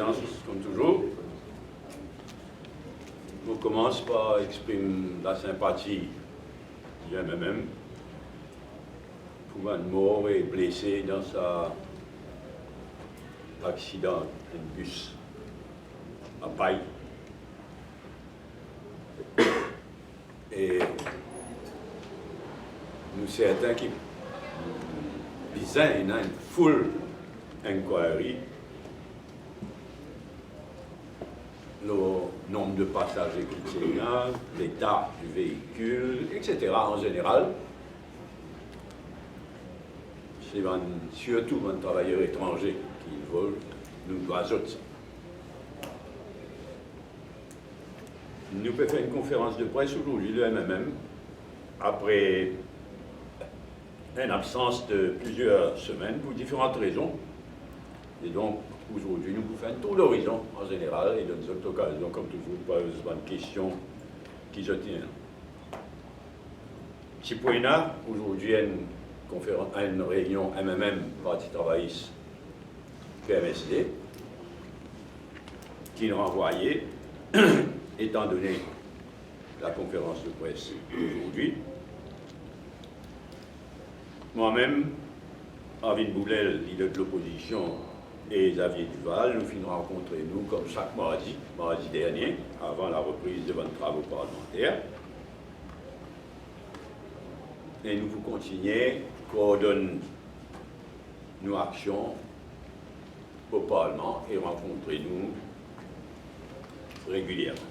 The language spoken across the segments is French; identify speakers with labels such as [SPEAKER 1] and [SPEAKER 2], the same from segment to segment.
[SPEAKER 1] présidence, comme toujours. On commence par exprimer la sympathie du MMM pour un mort et blessé dans sa accident de bus à Paille. Et nous certains qui disaient une full inquiry, le nombre de passagers qui témoignent, l'état du véhicule, etc. en général. C'est surtout un travailleur étranger qui vole, nous doit ajouter ça. Nous pouvons faire une conférence de presse aujourd'hui, le MMM, après une absence de plusieurs semaines pour différentes raisons. Et donc, aujourd'hui, nous pouvons faire un tour d'horizon en général et dans d'autres occasions, comme toujours, pas besoin de questions qui se tiennent. Si pour aujourd'hui, une réunion MMM, Parti travailliste, PMSD, qui nous renvoyait, étant donné la conférence de presse d'aujourd'hui. Moi-même, Arvin Boulel, leader de l'opposition, et Xavier Duval, nous finissons rencontrer nous comme chaque mardi dernier, avant la reprise de votre travaux parlementaires. Et nous vous continuer, coordonner nos actions au Parlement et rencontrer nous régulièrement.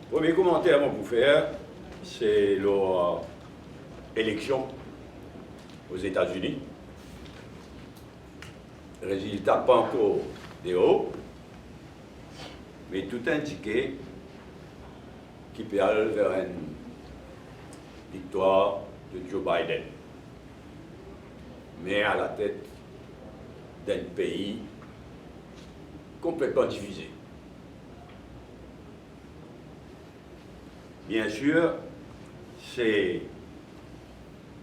[SPEAKER 1] Premier commentaire qu'on peut faire, c'est leur élection aux États-Unis. Résultat pas encore des hauts, mais tout indiqué qui peut aller vers une victoire de Joe Biden. Mais à la tête d'un pays complètement divisé. Bien sûr, c'est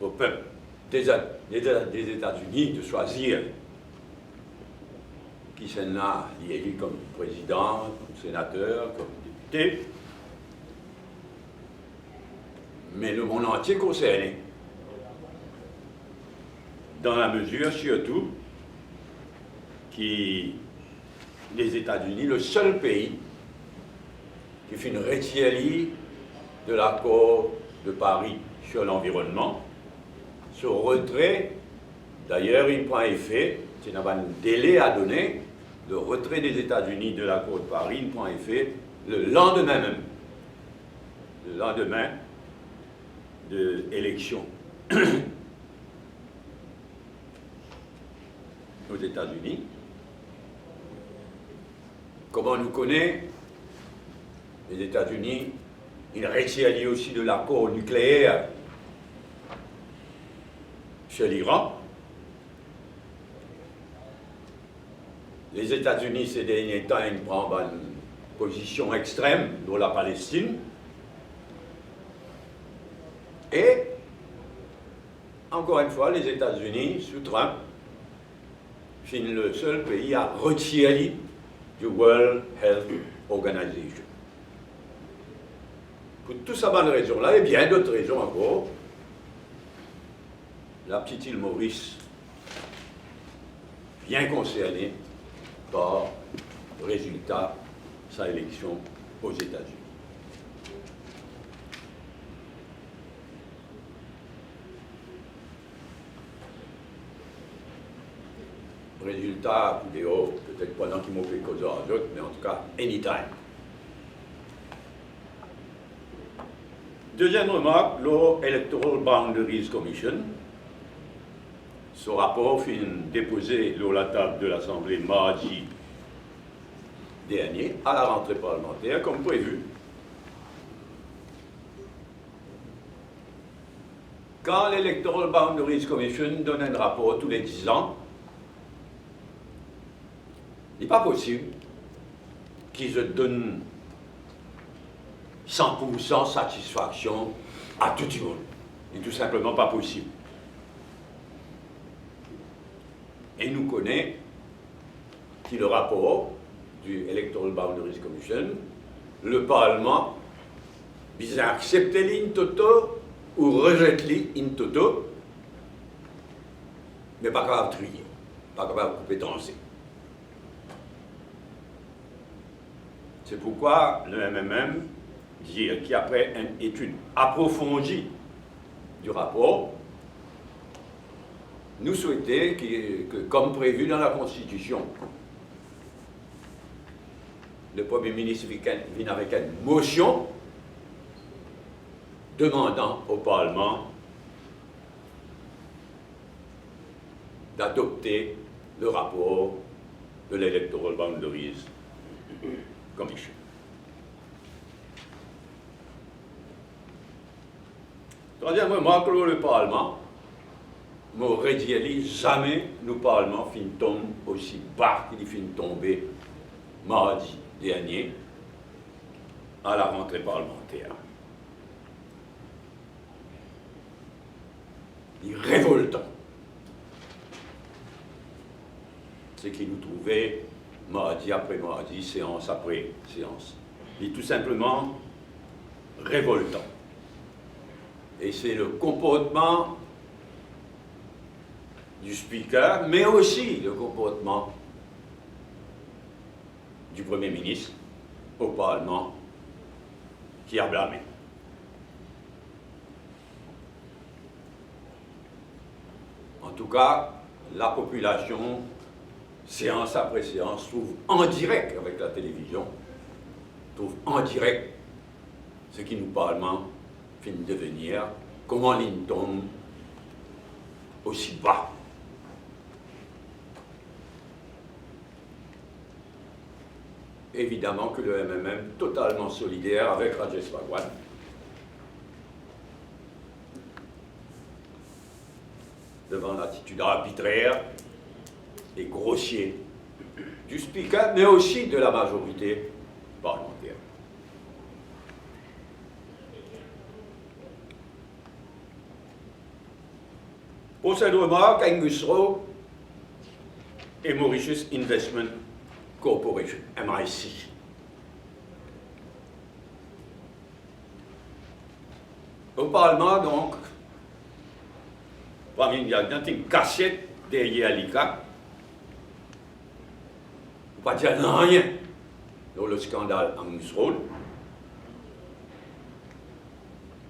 [SPEAKER 1] au peuple des États-Unis de choisir qui s'en a élu comme président, comme sénateur, comme député, mais le monde entier concerné, dans la mesure surtout qui les États-Unis, le seul pays qui fait une retirerie de l'accord de Paris sur l'environnement. Ce retrait, d'ailleurs, il prend effet, il n'y a pas un délai à donner, le retrait des États-Unis de l'accord de Paris, il prend effet le lendemain même, le lendemain de l'élection aux États-Unis. Comme on nous connaît, les États-Unis, ils retirent aussi de l'accord nucléaire chez l'Iran. Les États-Unis, ces derniers temps, ils prennent une position extrême dans la Palestine. Et, encore une fois, les États-Unis, sous Trump, sont le seul pays à retirer du World Health Organization. Pour toutes ces bonnes raisons-là, et bien d'autres raisons encore, la petite île Maurice, bien concernée par le résultat de sa élection aux États-Unis. Résultat, peut-être pendant qu'ils m'ont fait cause à d'autres, mais en tout cas, anytime. Deuxième remarque, l'Electoral Boundaries Commission, ce rapport fut déposé sur la table de l'Assemblée mardi dernier, à la rentrée parlementaire, comme prévu. Quand l'Electoral Boundaries Commission donne un rapport tous les 10 ans, il n'est pas possible qu'ils se donnent 100% satisfaction à tout le monde. C'est tout simplement pas possible. et nous connaît qui le rapport du Electoral Boundaries Commission, le Parlement vise à accepter l'in toto ou rejeter l'in toto, mais pas capable de trier, pas capable de compétencer. C'est pourquoi le MMM dit qu'après une étude approfondie du rapport, nous souhaitons que, comme prévu dans la Constitution, le Premier ministre vienne avec une motion demandant au Parlement d'adopter le rapport de l'Electoral Boundaries Commission. Troisièmement, que le Parlement m'aurait dit jamais le Parlement fin tombe aussi bas qu'il fin tomber mardi dernier à la rentrée parlementaire. Il est révoltant ce qui nous trouvait mardi après mardi, séance après séance. Il est tout simplement révoltant. Et c'est le comportement du speaker, mais aussi le comportement du Premier ministre au Parlement qui a blâmé. En tout cas, la population, séance après séance, trouve en direct avec la télévision, trouve en direct ce qui nous, Parlement, finit de devenir, comment l'île tombe aussi bas. Évidemment que le MMM, totalement solidaire avec Rajesh Bhagwan, devant l'attitude arbitraire et grossière du speaker, mais aussi de la majorité parlementaire. Pour cette remarque, Angus Rowe et Mauritius Investment Corporation, MIC. Au Parlement, donc, il y a une cassette derrière l'ICAC. On ne peut pas dire rien dans le scandale Angus Rowe.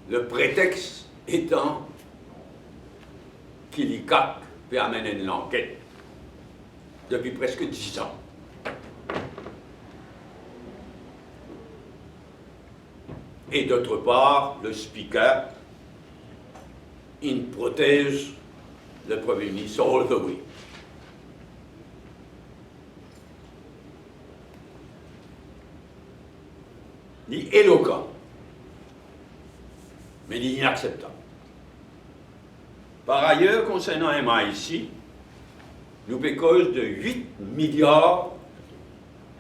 [SPEAKER 1] Le prétexte étant qu'il l'ICAC peut amener une enquête depuis presque 10 ans. Et d'autre part, le speaker, il protège le Premier ministre all the way. Il est éloquent, mais il est inacceptable. Par ailleurs, concernant MIC, nous pécosons de 8 milliards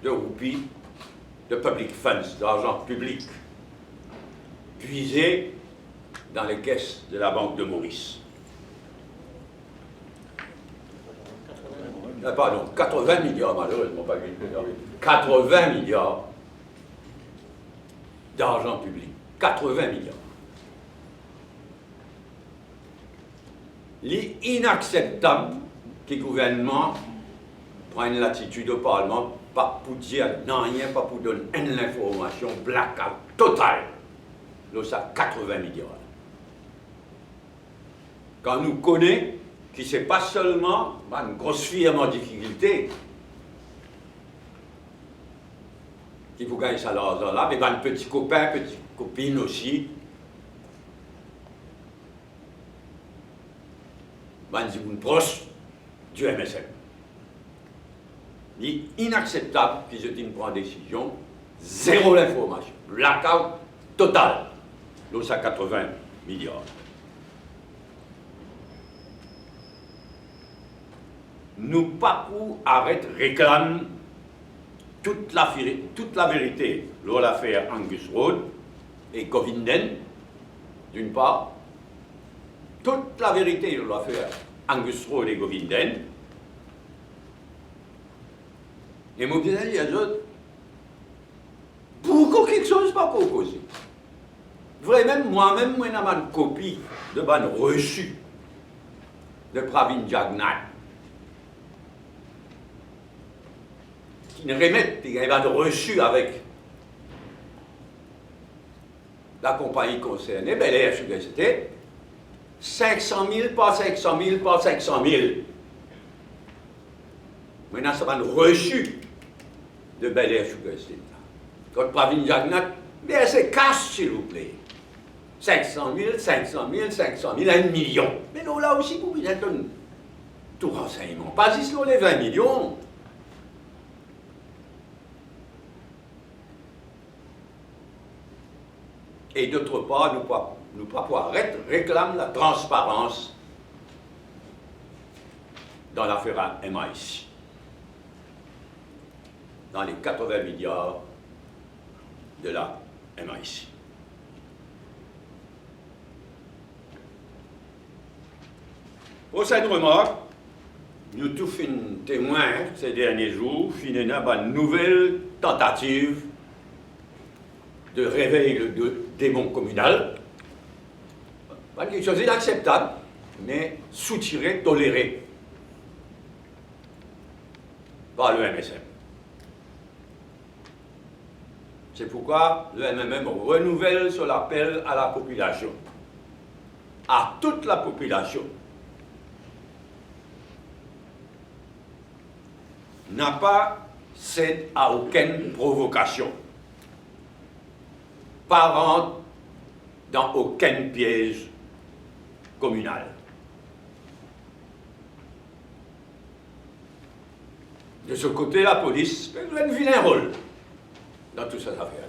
[SPEAKER 1] de roupies de public funds, d'argent public, puisés dans les caisses de la Banque de Maurice. Pardon, 80 milliards, malheureusement pas 8 milliards, 80 milliards d'argent public. 80 milliards. Il est inacceptable que le gouvernement prenne l'attitude au Parlement, pas pour dire non, rien, pas pour donner une information blackout totale. Là, ça 80 milliards. Quand nous connaissons que ce n'est pas seulement une grosse firme en difficulté qui vous gagne ça là, mais un petit copain, petite copine aussi, une proche du MSM. Il est inacceptable qu'ils aient pris une décision, zéro l'information, blackout total. Là, ça 80 milliards. Nous pas pour arrêter réclame toute la vérité dans l'affaire Angus Rowe et Govinden, d'une part, toute la vérité dans l'affaire Angus Rowe et Govinden, Et moi, je dis à eux autres, pour quelque chose, pas pour causer. Vraiment, moi-même, j'ai une copie de ban reçu de Pravin Jagnat, qui ne remettent, il y a un reçu avec la compagnie concernée, Bel Air, c'était 500 000, pas 500 000, pas 500 000. Maintenant, ça va un reçu de Bel Air, quand Pravin Jagnat, bien c'est cash, s'il vous plaît. 500 000, 500 000, 500 000, 1 million. Mais nous, là aussi, vous avez tout renseignement. Pas juste les 20 millions. Et d'autre part, nous pas réclame la transparence dans l'affaire MIC. Dans les 80 milliards de la MIC. Prochaine remarque, nous tous sommes témoins ces derniers jours, finalement, une nouvelle tentative de réveiller le démon communal. Pas quelque chose d'inacceptable, mais soutiré, toléré par le MSM. C'est pourquoi le MMM renouvelle son appel à la population, à toute la population, n'a pas cède à aucune provocation, pas rentre dans aucun piège communal. De ce côté, la police joue un vilain rôle dans toute cette affaire.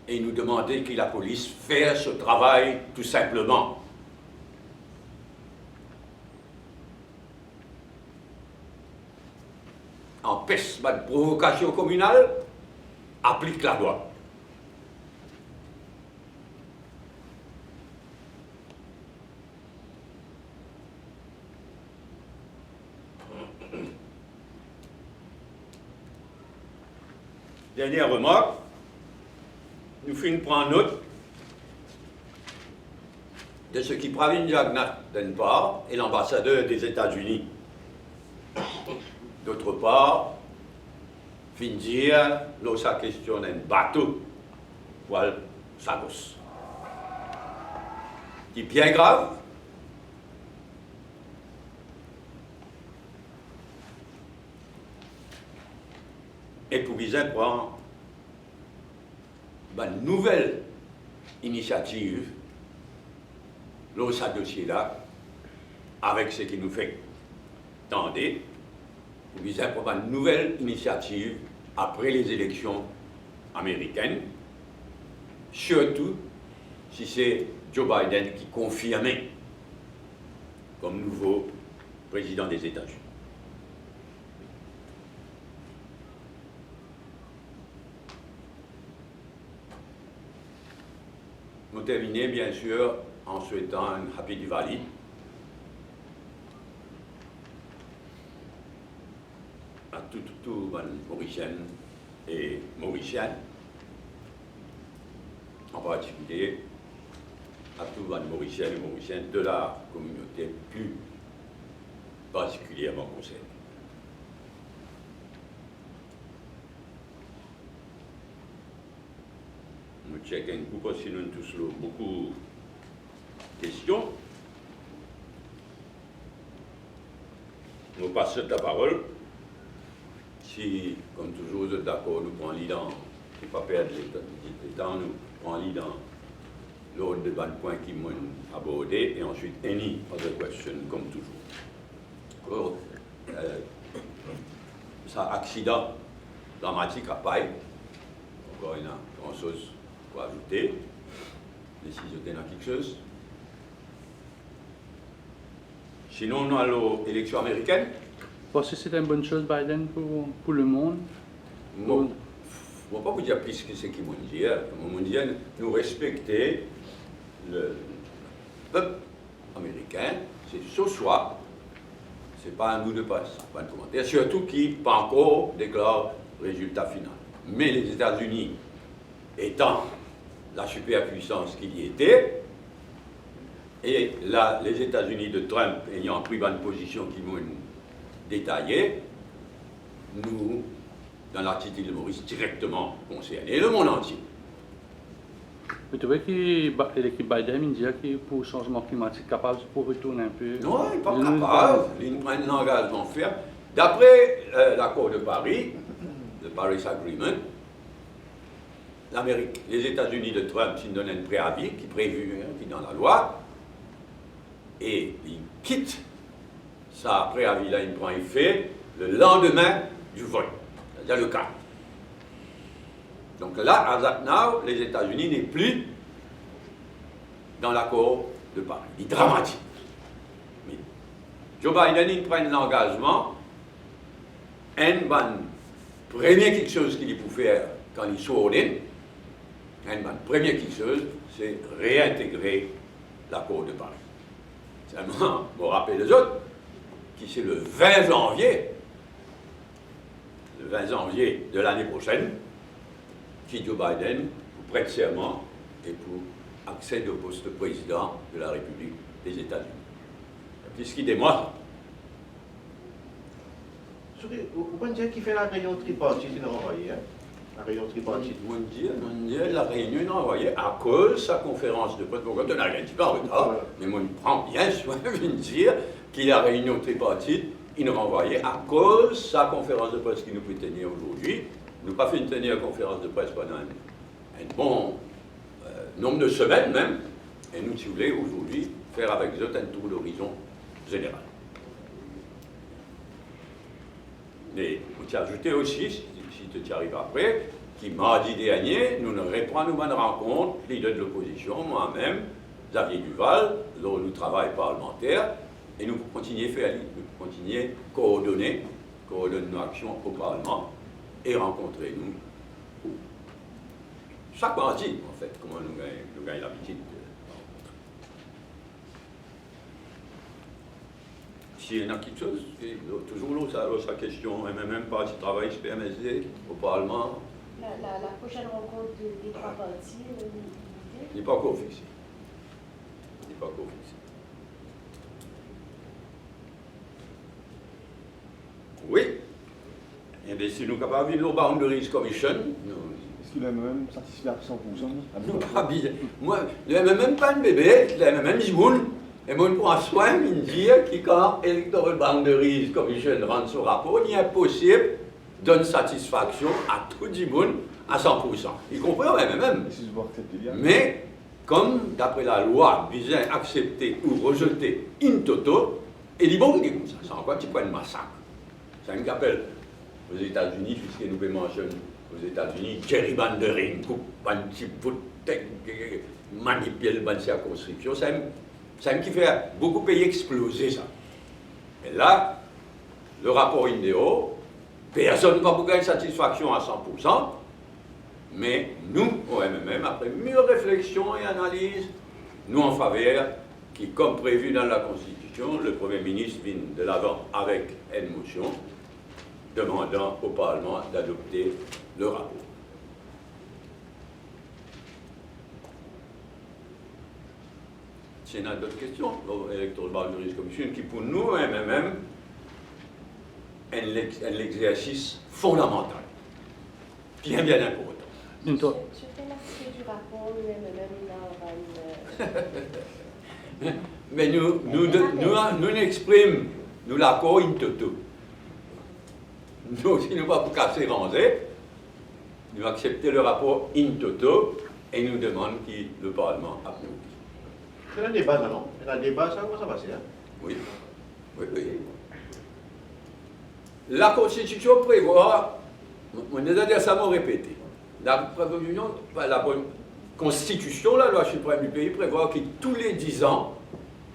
[SPEAKER 1] Et nous demander que la police fasse ce travail tout simplement. Empêche de provocation communale, applique la loi. Dernière remarque, nous finissons prendre note de ce qui Pravin Jagnat d'une part et l'ambassadeur des États-Unis d'autre part, fin dire, lorsqu'il question d'un bateau, voilà, ça gosse. Qui est bien grave. Et pour Bizet prend une nouvelle initiative, dans ce dossier-là, avec ce qui nous fait tendre, pour Bizet prend une nouvelle initiative après les élections américaines, surtout si c'est Joe Biden qui confirme comme nouveau président des États-Unis. Nous terminons bien sûr en souhaitant un Happy Diwali à tout les Mauriciennes et Mauriciens, en particulier à tous les Mauriciens et Mauriciennes de la communauté plus particulièrement concernée. Nous checkons un coup parce que nous avons tous beaucoup de questions. Nous passons la parole. Si, comme toujours, vous êtes d'accord, nous prenons l'idée dans, et pas perdre le temps, nous prenons l'idée dans l'ordre de bas points qui m'ont abordé, et ensuite, any other question, comme toujours. Alors, ça, accident dramatique à Paille, encore il y a grand-chose pour ajouter, mais si je tenais à quelque chose. Sinon, on a l'élection américaine.
[SPEAKER 2] Parce que c'est une bonne chose, Biden, pour le monde?
[SPEAKER 1] Non. Je ne vais pas vous dire plus que ce qu'ils m'ont dit. Ils m'ont dit, nous respecter le peuple américain, c'est ce choix, c'est pas un bout de presse, pas de commentaire, surtout qui, pas encore, déclare résultat final. Mais les États-Unis, étant la superpuissance qu'il y était, et là, les États-Unis de Trump ayant pris une position qui m'ont détaillée, nous, dans l'article de Maurice, directement concernés, le monde entier.
[SPEAKER 2] Vous trouvez que l'équipe Biden il dit que pour le changement climatique capable pour retourner un peu?
[SPEAKER 1] Non, il n'est pas capable. Il prend un engagement ferme. D'après l'accord de Paris, le Paris Agreement, les États-Unis de Trump, s'ils donnent un préavis qui est prévu, qui est dans la loi, et ils quittent ça préavis-là, il prend effet le lendemain du vote, c'est-à-dire le 4. Donc là, à that now, les États-Unis n'est plus dans l'accord de Paris. Il est dramatique. Mais Joe Biden, il prend l'engagement, premier quelque chose qu'il peut faire quand il sort premier quelque chose, c'est réintégrer l'accord de Paris. Seulement, je me rappelle les autres, qui c'est le 20 janvier de l'année prochaine, qui Joe Biden pour prête serment et pour accéder au poste de président de la République des États-Unis. Puisqu'il démontre.
[SPEAKER 3] Vous pouvez dire qu'il fait la réunion tripartite, il a envoyé, hein? La réunion tripartite.
[SPEAKER 1] Mon Dieu, la réunion est envoyée à cause de sa conférence de presse. Bon, on n'a rien dit pas en retard, mais moi, je prends bien soin de dire qu'il a réunion tripartite, il nous renvoyait à cause de sa conférence de presse qui nous peut tenir aujourd'hui. Nous n'avons pas fait une tenir conférence de presse pendant un bon nombre de semaines même, et nous, si vous voulez, aujourd'hui, faire avec eux un tour d'horizon général. Mais vous t'y ajoutez aussi, si tu arrives après, qui mardi dernier, nous reprenons une rencontre, leader de l'opposition, moi-même, Xavier Duval, dont nous travail parlementaire, et nous continuons à faire, nous continuons à coordonner nos actions au Parlement et rencontrer nous chaque mardi, en fait, comment nous gagnons l'habitude de s'il y en a quelque chose, toujours l'autre question, même pas si travail PMSD au Parlement.
[SPEAKER 4] La prochaine rencontre des trois partis,
[SPEAKER 1] il n'est pas encore fixé. Il n'est pas encore fixé. Oui. Eh bien, si nous sommes capables de nos Boundaries Commission,
[SPEAKER 5] est-ce qu'il a même satisfait à 100%?
[SPEAKER 1] Nous pas bien. Moi, il n'y a même pas un bébé, il y a même Ziboun. Et moi, je prends soin de dire que quand Electoral Boundaries Commission rend son rapport, il est impossible de donner satisfaction à tout le monde à 100%. Y compris au MMM. Mais, comme d'après la loi, besoin accepter ou rejeter in toto, et les bons disent ça, c'est encore un petit point de massacre. C'est un qu'appelle aux États-Unis, puisque nous mentionnons aux États-Unis, gerrymandering, un petit bout de manipuler la circonscription, c'est un qui fait beaucoup de pays exploser ça. Et là, le rapport Indéo, personne n'a pas beaucoup de satisfaction à 100%, mais nous, au MMM, après mûre réflexion et analyse, nous en faveur, qui, comme prévu dans la Constitution, le Premier ministre vient de l'avant avec une motion demandant au Parlement d'adopter le rapport. S'il y en a d'autres questions, l'Electoral Boundaries Commission, qui pour nous, MMM, est l'exercice fondamental, bien important.
[SPEAKER 4] je fais l'aspect du rapport, le MMM,
[SPEAKER 1] Mais nous n'exprimons, nous l'accord in toto. Nous, si nous ne pas pour casser ranger, nous acceptons le rapport in toto et nous demandons que le Parlement approuve.
[SPEAKER 3] C'est un débat, non? C'est un débat, ça va passer, hein?
[SPEAKER 1] Oui. La Constitution prévoit, on a déjà ça m'a répété, la Constitution, la loi suprême du pays prévoit que tous les 10 ans,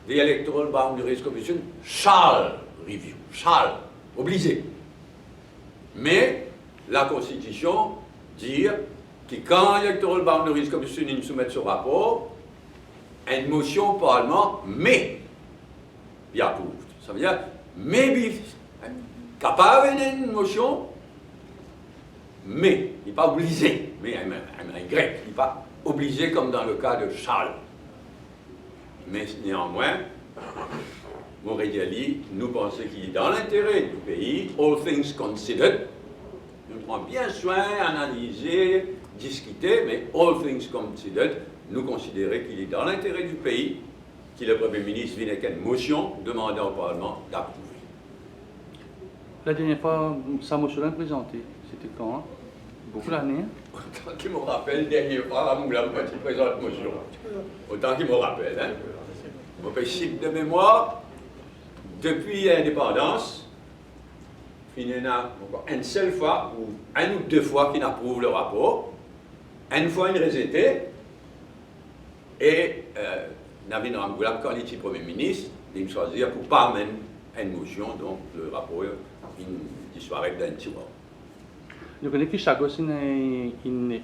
[SPEAKER 1] the Electoral Boundaries Commission shall review, shall, obligé. Mais la Constitution dit que quand l'Electoral Boundaries Commission soumet ce rapport, une motion au Parlement, mais il approuve. Ça veut dire maybe capable d'une motion, mais il n'est pas obligé, mais un grec, il n'est pas obligé comme dans le cas de Charles. Mais néanmoins, Morediali, nous pensons qu'il est dans l'intérêt du pays, all things considered. Nous prenons bien soin, analyser, discuter, mais all things considered, nous considérons qu'il est dans l'intérêt du pays, que le Premier ministre vienne avec une motion demandant au Parlement d'approuver.
[SPEAKER 2] La dernière fois, sa motion l'a présentée, c'était quand hein? Beaucoup d'années.
[SPEAKER 1] Autant qu'il me rappelle, dernière fois, Moulam, quand il présente motion. Autant qu'il me rappelle. Hein. Mon principe de mémoire, depuis l'indépendance, il y en a une seule fois, ou une ou deux fois qu'il approuve le rapport, une fois il résété, et Navin Ramgoolam, quand il était Premier ministre, il me choisit pour pas amener une motion, donc le rapport, il disparaît d'un tiroir.
[SPEAKER 2] Nous connaissons que Chagos, il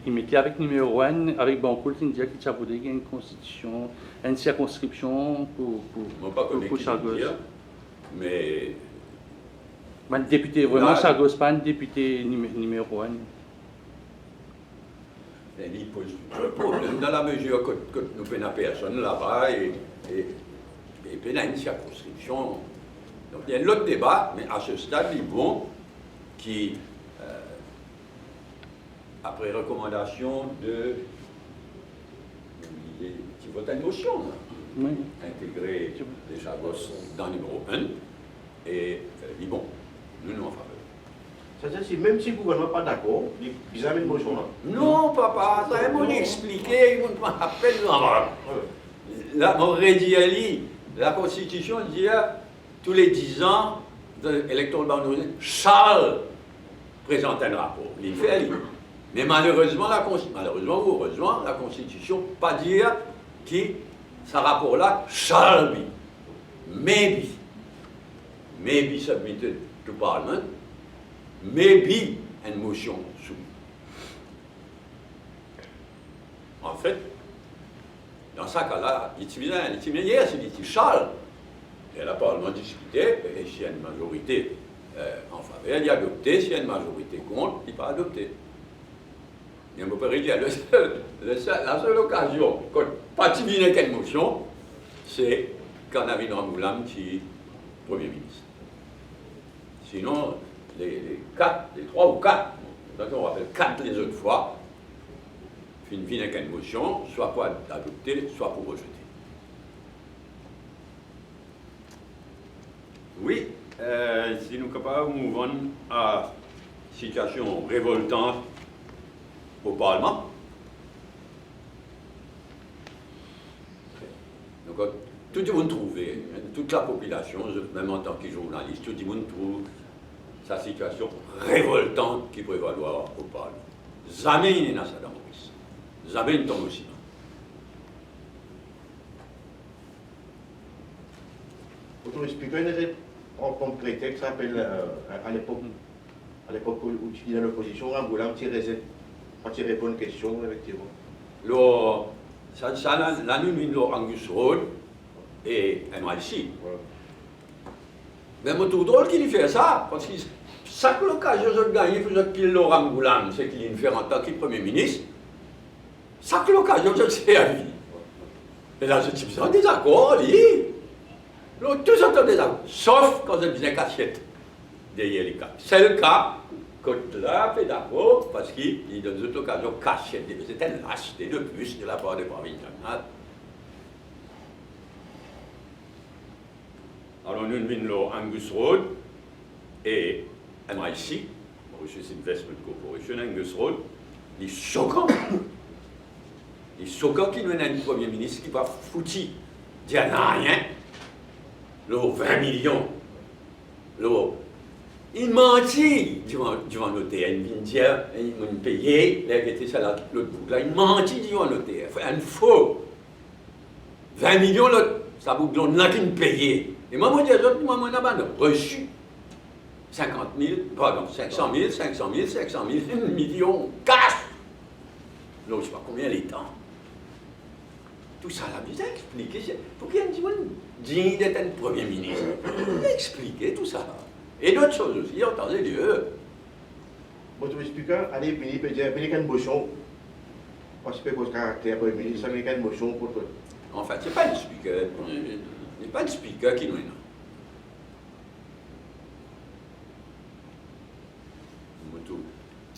[SPEAKER 2] mettait avec numéro 1, avec Bancoul, il disait qu'il y a une constitution, une circonscription pour Chagos.
[SPEAKER 1] Mais.
[SPEAKER 2] Un député, vraiment, Chagos, pas un député numéro 1.
[SPEAKER 1] Il pose le problème dans la mesure que nous prenons personne là-bas et puis il y a une circonscription. Donc il y a l'autre débat, mais à ce stade, il est bon qui. Après recommandation qui vote une motion,
[SPEAKER 2] oui.
[SPEAKER 1] Intégrer les Chagos dans le numéro 1, et dit bon, nous en faveur.
[SPEAKER 3] C'est-à-dire que même si le gouvernement n'est pas d'accord, ils amènent une motion là.
[SPEAKER 1] Non, papa, ça m'a expliqué, il m'a rappelé. La Morediali, la Constitution dit tous les 10 ans, l'électoral boundary, Charles présente un rapport. Il fait lui. Mais malheureusement ou heureusement, la Constitution pas dire que ce rapport-là shall be, maybe submitted to Parliament, maybe une motion soumise. En fait, dans ce cas-là, il dit shall. Et le Parlement discutait, et s'il y a une majorité en faveur, il a adopté, s'il y a une majorité contre, il n'est pas adopté. Et on peut dire, la seule occasion, quand pas vient avec une motion, c'est quand Navin Ramgoolam qui est Premier ministre. Sinon, les 3 ou 4, donc on rappelle 4 les autres fois, vient avec une motion, soit pour adopter, soit pour rejeter. Oui, si nous sommes capables de mouvoir à situation révoltante au Parlement. Donc, tout le monde trouve, toute la population, même en tant que journaliste, tout le monde trouve sa situation révoltante qui peut valoir au Parlement. Jamais il n'y a ça dans Maurice. Jamais il tombe aussi.
[SPEAKER 3] Pour expliquer une rencontre prétexte s'appelle à l'époque où tu es dans l'opposition, Ramgoolam tirait quand tu réponds à une question, effectivement.
[SPEAKER 1] La nuit, Angus Road et NYC. Mais c'est tout drôle qu'il fait ça, parce que chaque occasion de gagner, il faut qu'il Ramgoolam, c'est qu'il fait en tant que Premier ministre. Chaque occasion de se à vie. Et là, je suis en désaccord, tous sont en désaccord, sauf quand je disais cachette derrière les cas. C'est le cas. Là, fait d'accord, parce qu'il donne toute occasion cachette. C'est une lâcheté de plus de la part de Paris international. Alors, nous venons Angus Road et MIC, Mauritius Investment Corporation, Angus Road, les choquants. Les choquants qui nous ont un Premier ministre qui va foutu, dit rien, 20 millions. Il mentit devant notaire, il vient dire, il m'a payé, il a été ça l'autre bout là, il mentit devant notaire, il fait un faux. 20 millions, ça boucle, on n'a qu'une payé. Et moi, on a reçu 500 000, 500 000, 1 million, cash. Non, je ne sais pas combien les temps. Tout ça, là, vous expliquez. Pour qu'il y ait un petit monde digne d'être un Premier ministre. Expliquez tout ça. Et d'autres choses aussi, entendez Dieu.
[SPEAKER 3] Votre speaker, allez, il peut dire, venez qu'un motion. Parce que votre caractère Premier ministre, ça venez qu'un motion pour toi.
[SPEAKER 1] En fait, ce n'est pas le speaker. Ce n'est pas le speaker qui nous est là.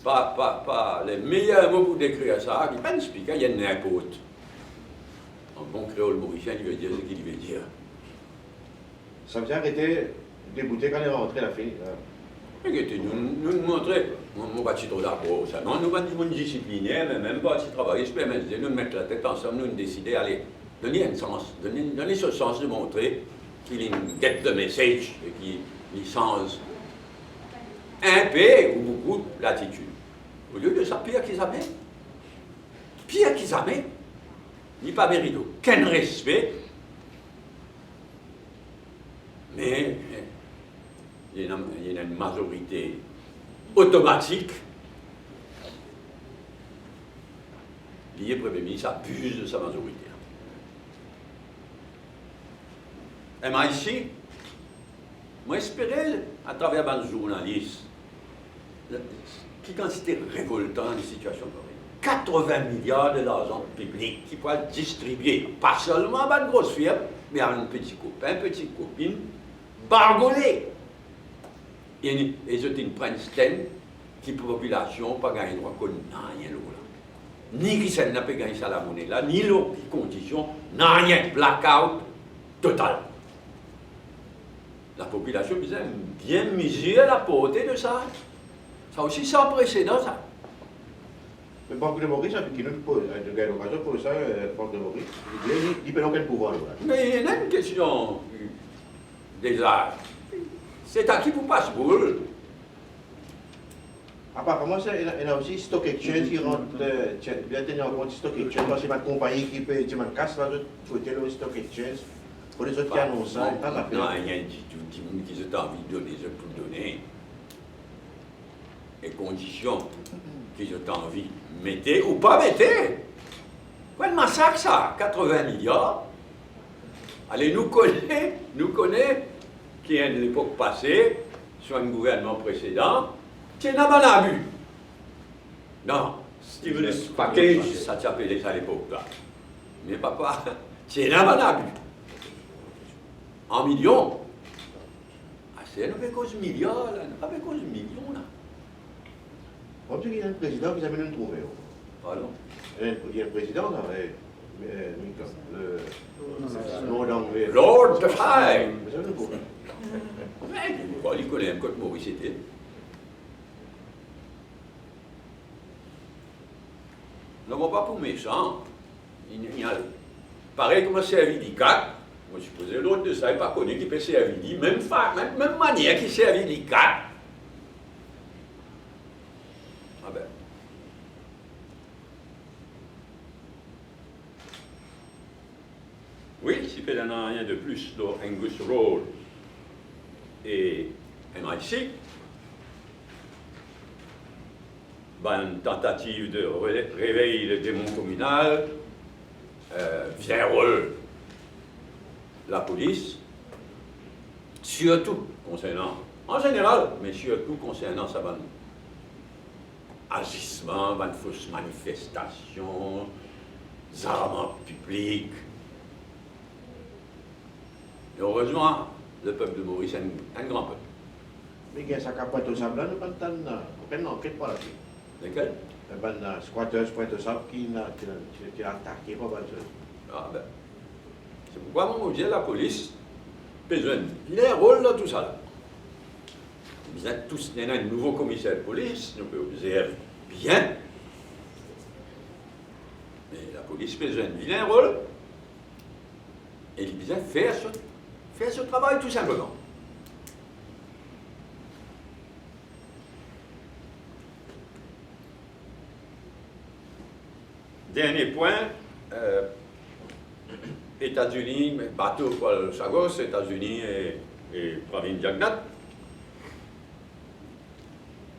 [SPEAKER 1] Pas les meilleurs mots pour décrire ça. Il n'est pas le speaker, il y a n'importe. En bon créole mauricien, il veut dire ce qu'il veut dire.
[SPEAKER 3] Ça veut arrêter débouté quand il est rentré la fin.
[SPEAKER 1] Regardez, nous montrer, on va trop d'accord, ça. Non, nous sommes disciplinaires, mais même pas si travailler, je peux même dire, nous mettre la tête ensemble, nous décider, allez, donner un sens, donner ce sens de montrer qu'il get the message et qu'il change un peu ou beaucoup l'attitude. Au lieu de ça, pire qu'ils avaient. Pire qu'ils avaient. Ni pas mérite aucun respect. Mais il y a une majorité automatique. Le Premier ministre abuse de sa majorité. Et moi ici, moi j'espérais, à travers un journaliste, qui considère révoltant une situation pareille. 80 milliards de l'argent public qui pourrait être distribué, pas seulement à une grosse firme, mais à un petit copain, petite copine, bargolé. Et c'est une Princeton qui pour la population pas gagné droit qu'on n'a rien là. Ni qui n'a pas gagné ça la monnaie là, ni l'autre condition, n'a rien, blackout total. La population bien mesurer la portée de ça. Ça aussi sans précédent, ça.
[SPEAKER 3] Le Banque de Maurice, qui nous pose, de l'occasion pour ça, le Banque de Maurice, il peut aucun pouvoir.
[SPEAKER 1] Mais il y a une question déjà. C'est à qui vous passe pour eux?
[SPEAKER 3] Apparemment, il y a aussi Stock Exchange qui rentre, bien tenir en compte Stock Exchange, parce que c'est ma compagnie qui peut, tu m'en casses là, de côté le Stock Exchange. Pour les autres qui annoncent ça, pas ma
[SPEAKER 1] non, il y a un petit monde qui ont envie de donner, je peux donner. Les conditions qu'ils ont envie, mettez ou pas mettez. Quoi de massacre ça? 80 milliards. Allez, nous connaît, qui est de l'époque passée, sur un gouvernement précédent, qui est un abus. Non, stimulus package, ça s'appelait ça à l'époque là. Mais papa, c'est un abus. En millions. Ah, c'est une cause de milliards, là, pas une cause de millions, là.
[SPEAKER 3] On dit qu'il y a un président qui s'amène à nous trouver.
[SPEAKER 1] Pardon?
[SPEAKER 3] Il y a un président, là, le Lord anglais.
[SPEAKER 1] Lord the High!
[SPEAKER 3] Vous savez le coup.
[SPEAKER 1] Il connaît un code Maurice était. Ne va pas pour méchant. Il y a pareil comme un servi d'ICAT. Moi, je suppose l'autre de ça n'est pas connu qui peut servir même manière qu'il servit l'ICAT. Ah ben. Oui, si fait d'un rien de plus dans Angus Road et MIC, ben, une tentative de réveil le démon communal vient la police, surtout concernant, en général, mais surtout concernant sa bonne agissement, bonne fausse manifestation, armes publiques. Et heureusement, le peuple de Maurice est un grand peuple.
[SPEAKER 3] Mais il y a ça qui a pointé au sable, nous pas enquête par là-dessus.
[SPEAKER 1] Lesquels?
[SPEAKER 3] Un squatter pointe au sable qui a attaqué pas mal de choses.
[SPEAKER 1] Ah ben. C'est pourquoi, mon Dieu, la police a besoin de rôle dans tout ça. Là. Vous êtes tous, il y a un nouveau commissaire de police, nous pouvons observer bien. Mais la police a besoin de vilain rôle. Et il a besoin de faire ce travail tout simplement. Dernier point. États-Unis, bateau Paul Chagos, États-Unis et Pravin Jagnat.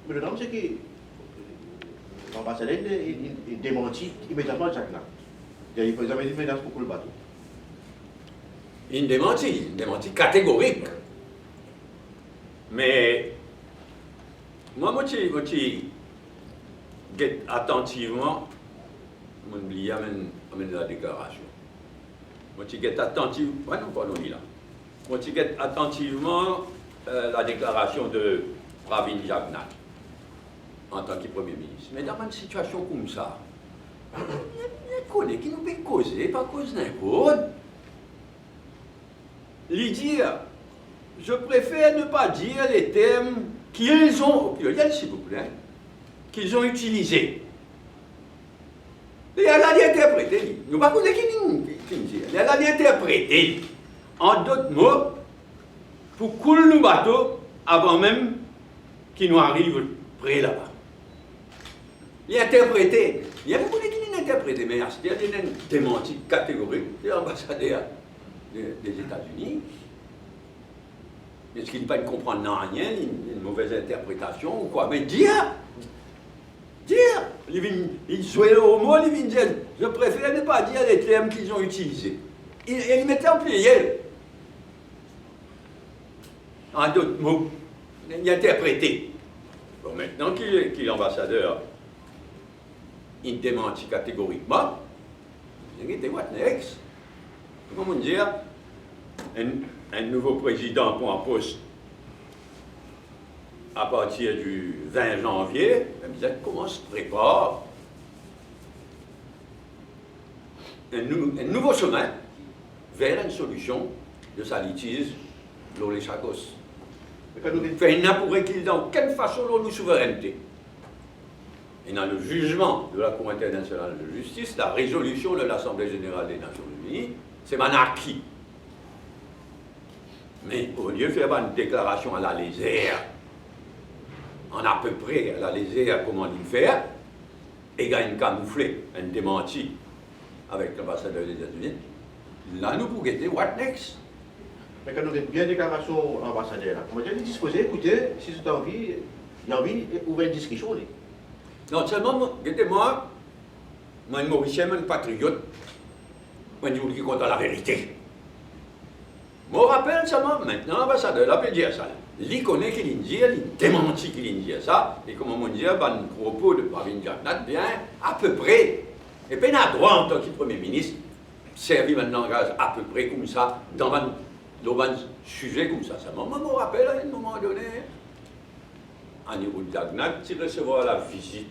[SPEAKER 3] Mais le drame, c'est que l'ambassadeur il démentit immédiatement Jagnat. Il faut jamais une menace pour le bateau.
[SPEAKER 1] Une démenti catégorique. Mais moi, je guette attentivement, je amène la déclaration. Moi, je guette attentivement, moi, je guette attentivement la déclaration de Pravin Jagnat en tant que Premier ministre. Mais dans une situation comme ça, on connaît qui nous peut causer, pas cause n'importe. Lui dire, je préfère ne pas dire les termes qu'ils ont, au pluriel s'il vous plaît, qu'ils ont utilisés. Et elle a interprété, nous ne savons pas qui dit, elle a interprété, en d'autres mots, pour couler le bateau avant même qu'il nous arrive près là-bas. Il a interprété, il y a beaucoup qui l'ont interprété, mais il y a des démentis catégoriques de l'ambassadeur des États-Unis. Est-ce qu'il ne peut pas comprendre rien, une mauvaise interprétation ou quoi? Mais dire, il jouait au mot, il vient dire, je préfère ne pas dire les termes qu'ils ont utilisés. Il mettait en pluriel. En d'autres mots, il a interprété. Bon, maintenant qu'il est ambassadeur, il démentit catégoriquement. Il dit, what next? Comment dire? Un nouveau président pour un poste à partir du 20 janvier, comment se prépare un nouveau chemin vers une solution de sa litige dans les Chagos. Il n'a pour qu'il d'aucune façon nos souveraineté. Et dans le jugement de la Cour internationale de justice, la résolution de l'Assemblée générale des Nations unies, c'est un acquis. Mais au lieu de faire une déclaration à la légère, en à peu près à la légère comment le faire, et gagne camoufler un démenti avec l'ambassadeur des États-Unis, là nous pouvons guetter what next?
[SPEAKER 3] Mais quand nous avons bien déclaration ambassadeur, on va dire disposer, écoutez, si vous avez envie, il y a envie d'ouvrir une discussion.
[SPEAKER 1] Non seulement, moi, un Mauricien, un patriote, moi je vous dis contre la vérité. Je me rappelle seulement, maintenant, l'ambassadeur, là, peut dire ça. Il connaît qu'il dit, il démentit qu'il dit ça, et comme on dit, le propos de Pravin Jagnat vient à peu près, et bien à droit en tant que Premier ministre, servir un langage à peu près comme ça, dans un sujet comme ça. Ça me rappelle à un moment donné, Anirudh Jagnat, il recevra la visite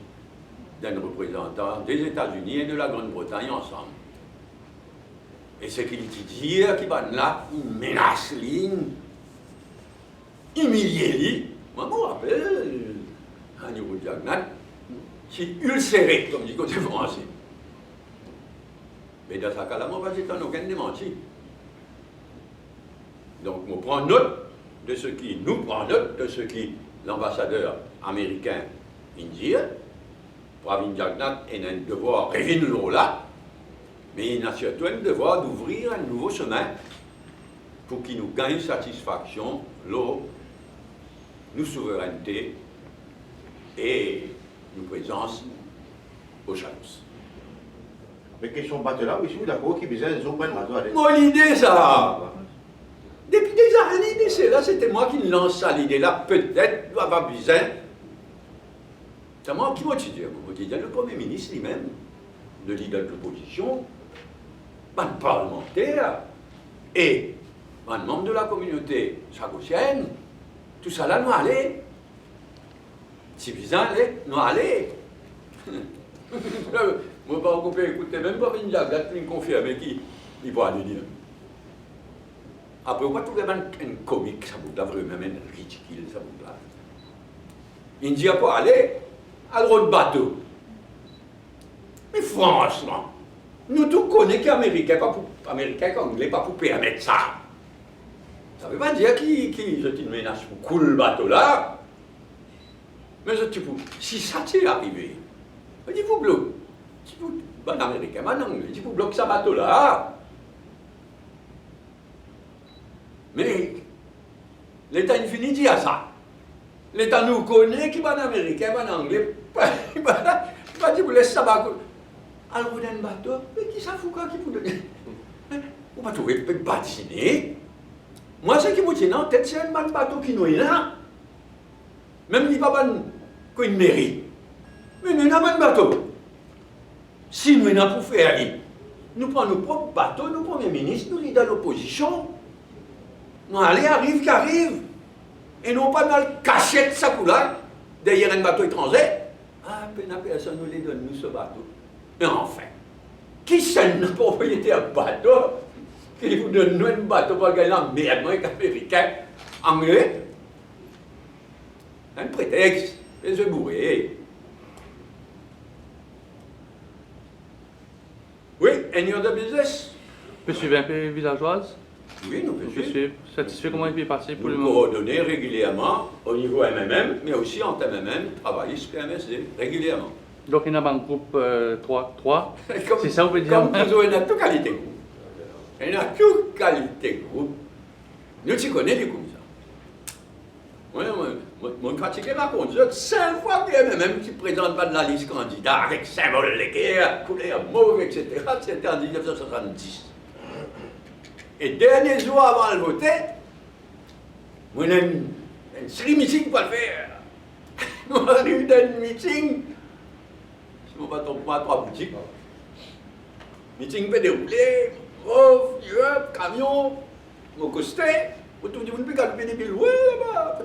[SPEAKER 1] d'un représentant des États-Unis et de la Grande-Bretagne ensemble. Et ce qu'il dit, qu'il va là, il menace, il humilie. Moi, je me rappelle, Anirudh Jagnat, qui ulcéré, comme dit côté français. Mais dans ce cas-là, moi, je n'ai aucun démenti. Donc, on prend note de ce qui nous prend note de ce qui l'ambassadeur américain indien, Pravin Jagnat, a un devoir révéler là. Mais il a surtout un devoir d'ouvrir un nouveau chemin pour qu'il nous gagne satisfaction, l'eau, nos souverainetés et nos présences aux Chagos.
[SPEAKER 3] Mais question bateau là, oui, je suis d'accord, qui besoin de open bateau.
[SPEAKER 1] Mon idée, ça! Depuis des années, c'est là, c'était moi qui lance ça, l'idée-là, peut-être, doit avoir besoin. C'est moi qui m'a dit, le Premier ministre lui-même, le leader de l'opposition, un parlementaire et un membre de la communauté chagosienne, tout ça là, nous allons. Si vous allez, nous allons. Moi, pas encore écouter, même pas une Jagnat, il me confirme qu'il va aller dire. Après, on va trouver un comique, ça vous l'a vraiment un ridicule, ça vous l'a. Il ne dit pas aller à l'autre bateau. Mais franchement, nous tous connaissons qu'Américains, qu'Anglais, pas pour permettre ça. Ça ne veut pas dire qu'il jette une menace pour couler le bateau là. Mais si ça t'est arrivé, dis-vous bloquer. Un Américain, un Anglais, dis-vous bloquer ce bateau là. Mais l'État infini dit à ça. L'État nous connaît, qui est un Américain, un Anglais, pas dire vous laissez ça bateau. Alors, vous un bateau, mais qui ça fout quoi qui vous donne? Vous ne trouvez pas bâtiner. Moi, ce qui me tient en tête, c'est un bateau qui nous est là. Même il n'y a pas une mairie. Mais nous n'avons pas de bateau. Si nous n'avons pas faire rien, nous prenons nos propres bateaux, nous Premier ministre, nous dans l'opposition. Nous allons arrive qui arrive. Et non pas dans le cachette sa couleur, derrière un bateau étranger. Ah, personne nous les donne, nous, ce bateau. Mais enfin, qui c'est le propriétaire bateau qui vous donne un bateau pour gagner en merde, moi, américain, anglais? Un prétexte, et se bourrer. Oui, any other business?
[SPEAKER 2] Peut suivre un peu villageoise?
[SPEAKER 1] Oui, nous
[SPEAKER 2] Peut
[SPEAKER 1] pouvons
[SPEAKER 2] suivre. Satisfait comment il peut passer pour le
[SPEAKER 1] nous
[SPEAKER 2] moment?
[SPEAKER 1] coordonner régulièrement au niveau MMM, mais aussi en MMM, travailler sur PMSD, régulièrement.
[SPEAKER 2] Donc il y a un groupe 3.
[SPEAKER 1] Comme-
[SPEAKER 2] C'est ça, on peut dire?
[SPEAKER 1] Comme toujours, il y a toute qualité de groupe. Il y a toute qualité de groupe. Nous, tu connais des groupes, ça. Oui, mon pratiqué raconte ça. 5 fois que MMM qui présente pas de la liste candidat avec symbole l'équerre, couleur mauve, etc. C'était en 1970. Et dernier jour avant le voter, moi, il y a une série meeting pour le faire. Moi, j'arrive dans un meeting, je ne me trompe pas, 3 boutiques. Meeting peut dérouler, off, Europe, camion, mon costé, autour du monde, puis galoper des billes. Oui, là-bas,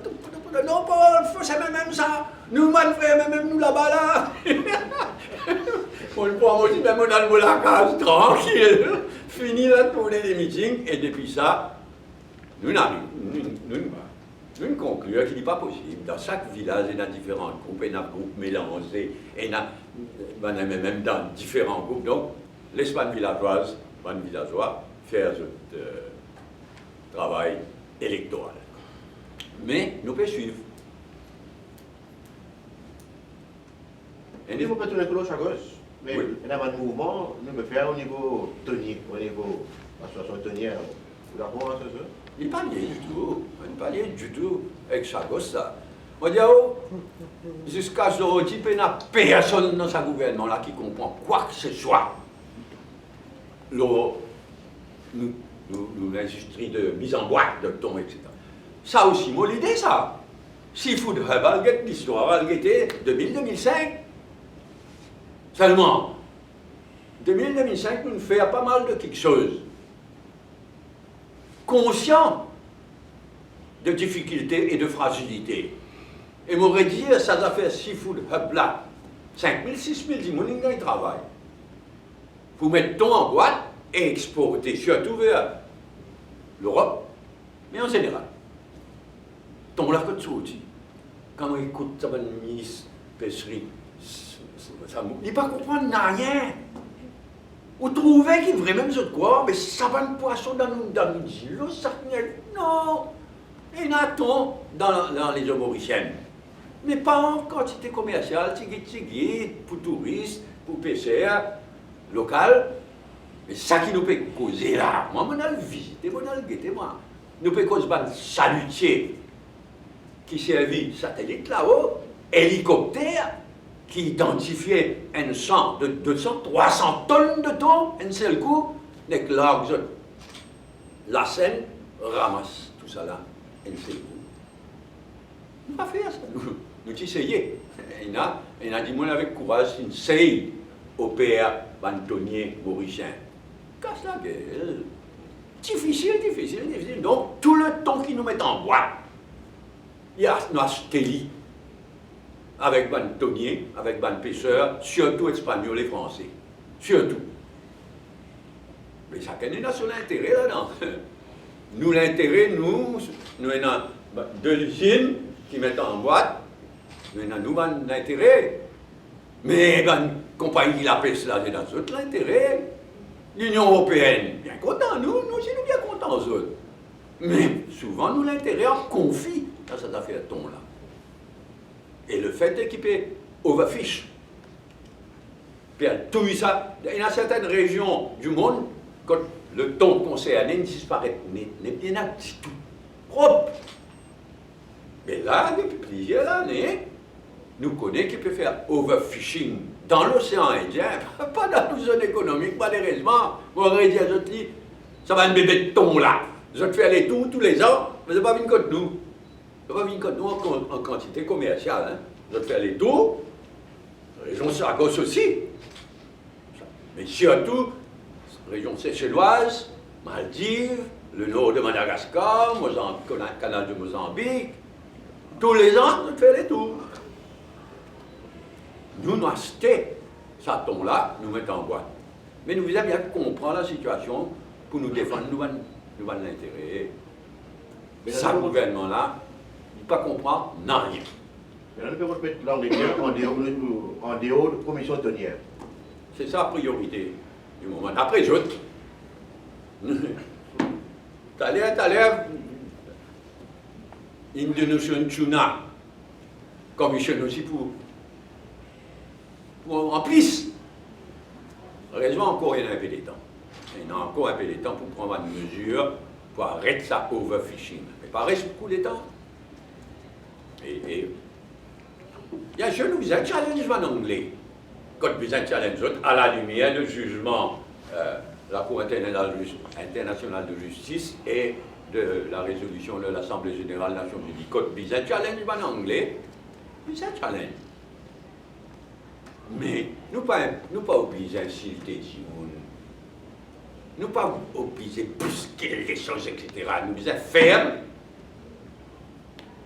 [SPEAKER 1] non, Paul, c'est même ça. Nous, man, frère, même nous là-bas, là. On le prend aussi, même on a le la case, tranquille. Fini la tournée des meetings, et depuis ça, nous concluons qu'il n'est pas possible. Dans chaque village, il y a différents groupes, il y a des groupes mélangés, et il y a même dans différents groupes. Donc, l'Espagne villageoise, les villageois, faire ce travail électoral. Mais nous pouvons suivre.
[SPEAKER 3] Il ne faut pas tourner que l'autre à gauche. Mais
[SPEAKER 1] Oui.
[SPEAKER 3] il y a un mouvement, nous pouvons faire au niveau tonique, au niveau association tonnière. Vous d'accord avec ça?
[SPEAKER 1] Il n'est pas lié du tout. Il n'est pas lié du tout avec Chagos, ça. On dit, oh, jusqu'à ce jour, il n'y a personne dans sa gouvernement là qui comprend quoi que ce soit. L'industrie de mise en boîte de thon, etc. Ça aussi, moi, l'idée, ça. S'il faut de l'histoire, elle était 2000-2005. Seulement, 2000-2005, nous faisons pas mal de quelque chose. Conscient de difficultés et de fragilités. Et m'aurait dit, ça a fait Seafood Hub là, 5 000, 6 000 dimonis dans le travail. Pour mettre thon en boîte et exporter, surtout vers l'Europe, mais en général. Thon là, quand tu dis, quand on écoute ça, le ministre pêcherie, ça ne pas comprendre rien. Vous trouvez qu'il devrait même se quoi, mais ça va de poisson dans le îlot, ça non. Il y en a thon dans les eaux mauriciennes. Mais pas en quantité commerciale, tigui, pour touristes, pour pêcheurs, local. Mais ça qui nous peut causer là, moi, je vais le visiter, je vais le guetter, moi. Nous peut causer un salutier qui servit satellite là-haut, hélicoptère, qui identifiait un champ de 200, 300 tonnes de thon, un seul coup, et que la Seine ramasse tout ça là, un seul coup. On va faire ça, nous essayons. Il y a dit, moi avec courage, il essaye au père Antonien Mauricien. Casse la gueule. Difficile. Donc, tout le temps qu'ils nous mettent en boîte, il y a notre télé avec ban tonnier, avec ban pêcheurs, surtout espagnols et français. Surtout. Mais ça a un intérêt là-dedans. Nous, l'intérêt, nous avons deux usines qui mettent en boîte, nous avons un intérêt. Mais la compagnie qui la pêche là, c'est dans tout l'intérêt. L'Union européenne, bien content, nous aussi, nous bien contents, eux autres. Mais souvent, nous, l'intérêt en conflit dans cette affaire de thon là. Et le fait d'équiper Overfish, puis tout ça, il y a certaines régions du monde, quand le thon concerné disparaît, n'est bien du tout propre. Mais là, depuis plusieurs années, nous connaissons qui peut faire overfishing dans l'océan Indien, pas dans la zone économique, malheureusement. On aurait dit à eux, ça va un bébé de thon là. Vous faites aller tous les ans, mais ça va venir contre nous. Ça va venir contre nous en quantité commerciale. Hein. Vous faites aller tout, région Sargos aussi. Mais surtout, région séchelloise, Maldives, le nord de Madagascar, canal de Mozambique. Tous les ans, on fait les tours. Nous, nous achetons ça tombe-là, nous mettons en boîte. Mais nous voulons bien comprendre la situation pour nous défendre, nous avons l'intérêt. Mais ça, le gouvernement-là, il ne pas comprendre, non rien.
[SPEAKER 3] Mais nous pouvons mettre l'Angleterre en dehors de la commission tonnière.
[SPEAKER 1] C'est ça la priorité du moment. Après, j'autre. T'as l'air, Indonesian Tuna, commission aussi pour en plus. Heureusement, encore il y a un peu de temps. Il y a encore un peu de temps pour prendre une mesure pour arrêter ça overfishing. Mais pas reste beaucoup de temps. Et bien sûr, nous faisons un challenge en anglais. Quand nous faisons un challenge à la lumière du jugement la Cour internationale de justice et de la résolution de l'Assemblée générale des Nations unies. Quand nous faisons un challenge en anglais, nous faisons un challenge. Mais nous ne sommes pas obligés d'insulter Simone. Nous ne sommes pas obligés de brusquer les choses, etc. Nous sommes fermes.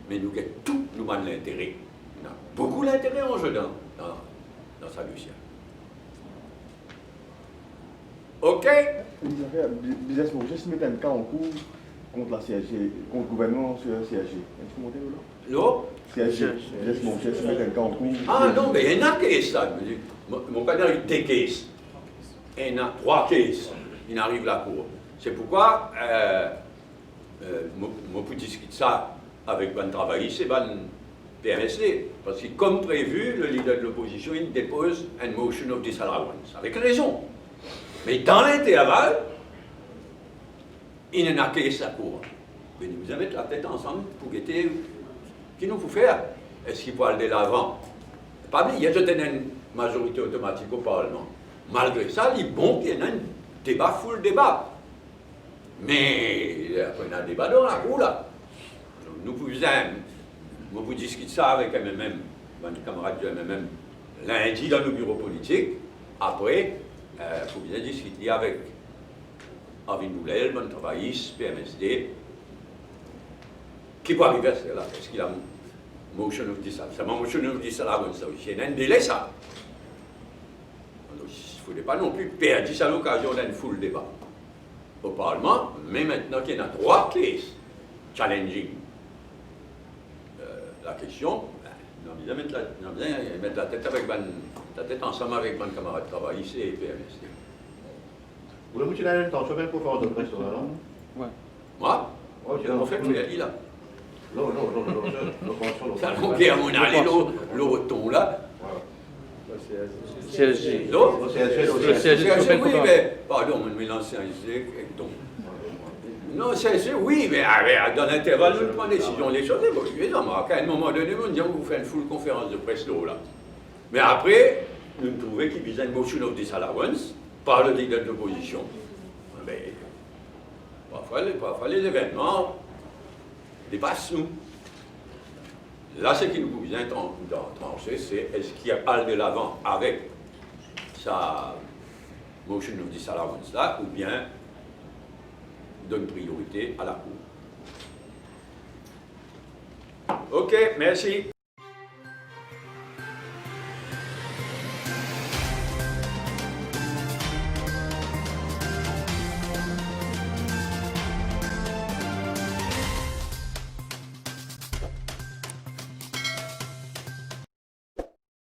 [SPEAKER 1] Mais nous avons tout, nous avons l'intérêt. Nous avons beaucoup d'intérêt en jeu dans sa Lucia. OK?
[SPEAKER 5] Business Manager se met un cas en cours contre la CSG, contre le gouvernement sur la CSG. Est-ce que vous montez là?
[SPEAKER 1] Non?
[SPEAKER 5] CSG, Business Manager se met un cas en cours.
[SPEAKER 1] Ah non, mais il y en a cases là. Mon père a eu des cases. Il y en a 3 cases. Il arrive à la cour. C'est pourquoi mon petit discute ça avec le travail, c'est le PMSD. Parce que comme prévu, le leader de l'opposition, il dépose une motion of disallowance. Avec raison. Mais dans l'intervalle, il n'y en a qu'à la cour. Mais nous allons mettre la tête ensemble pour guetter ce qu'il nous faut faire. Est-ce qu'il faut aller de l'avant? Pas bien, il y a une majorité automatique au Parlement. Malgré ça, il est bon qu'il y ait un débat, full débat. Mais après, il y a un débat dans la cour là. Nous pouvons discuter ça avec MMM, mes camarades du MMM, lundi dans nos bureaux politiques. Après, il faut bien discuter avec Arvin Boulel, mon travailliste, PMSD, qui peut arriver à ce là. Est-ce qu'il a motion of disallowance? C'est ma motion of disallowance, ça aussi. Il y a un délai, ça. Il ne faudrait pas non plus perdre ça à l'occasion d'un full débat au Parlement, mais maintenant qu'il y en a 3 cases challenging la question, nous avons besoin de mettre la tête ensemble avec mon camarade de travail ici et PMSD.
[SPEAKER 3] Vous voulez une intention même pour faire de presse là, non?
[SPEAKER 2] Ouais.
[SPEAKER 1] Moi? On fait le réalité là.
[SPEAKER 3] Non,
[SPEAKER 1] Ça n'a pas à mon aller le ton là.
[SPEAKER 2] CSG.
[SPEAKER 1] Non?
[SPEAKER 3] Le CSG,
[SPEAKER 1] Oui, mais. Pardon, on mélange CSG et ton. Non, CSG, oui, mais dans l'intervalle, nous prenons des décisions. Les choses évoluent. À un moment donné, on dit qu'on vous fait une full conférence de presse là. Mais après, nous trouvons qu'il y a une motion of disallowance par le leader de l'opposition. Mais parfois les événements dépassent nous. Là, ce qui nous convient de trancher, c'est est-ce qu'il y a pas de l'avant avec sa motion of disallowance là, ou bien donne priorité à la Cour. OK, merci.